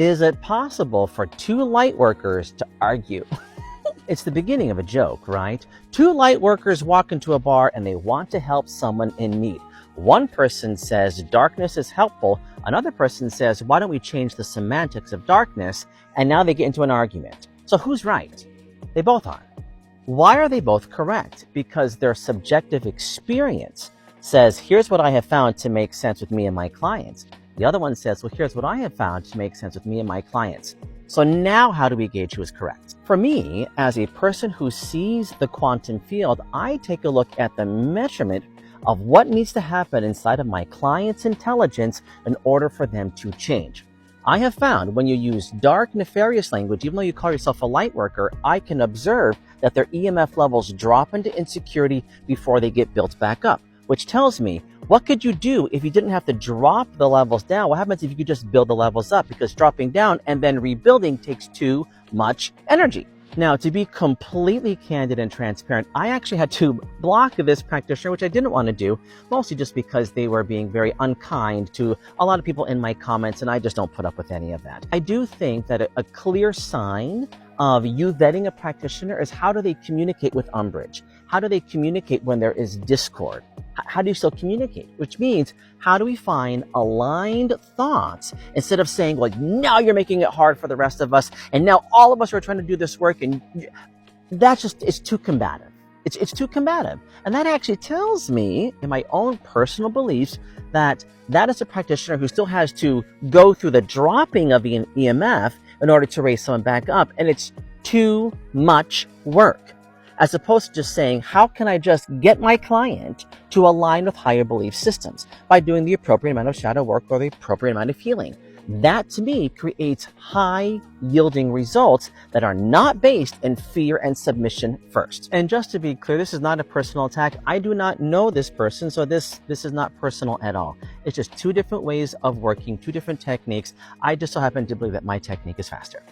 Is it possible for two light workers to argue? It's the beginning of a joke, right? Two light workers walk into a bar and they want to help someone in need. One person says darkness is helpful. Another person says, why don't we change the semantics of darkness? And now they get into an argument. So who's right? They both are. Why are they both correct? Because their subjective experience says, here's what I have found to make sense with me and my clients. The other one says, well, here's what I have found to make sense with me and my clients. So now how do we gauge who is correct? For me, as a person who sees the quantum field, I take a look at the measurement of what needs to happen inside of my client's intelligence in order for them to change. I have found when you use dark, nefarious language, even though you call yourself a light worker, I can observe that their EMF levels drop into insecurity before they get built back up, which tells me, what could you do if you didn't have to drop the levels down? What happens if you could just build the levels up? Because dropping down and then rebuilding takes too much energy. Now, to be completely candid and transparent, I actually had to block this practitioner, which I didn't want to do, mostly just because they were being very unkind to a lot of people in my comments, and I just don't put up with any of that. I do think that a clear sign of you vetting a practitioner is how do they communicate with umbrage? How do they communicate when there is discord? How do you still communicate? Which means, how do we find aligned thoughts instead of saying, well, now you're making it hard for the rest of us, and now all of us are trying to do this work, and that's just, it's too combative. It's too combative. And that actually tells me, in my own personal beliefs, that is a practitioner who still has to go through the dropping of the EMF in order to raise someone back up, and it's too much work. As opposed to just saying, how can I just get my client to align with higher belief systems by doing the appropriate amount of shadow work or the appropriate amount of healing? That, to me, creates high-yielding results that are not based in fear and submission first. And just to be clear, this is not a personal attack. I do not know this person, so this is not personal at all. It's just two different ways of working, two different techniques. I just so happen to believe that my technique is faster.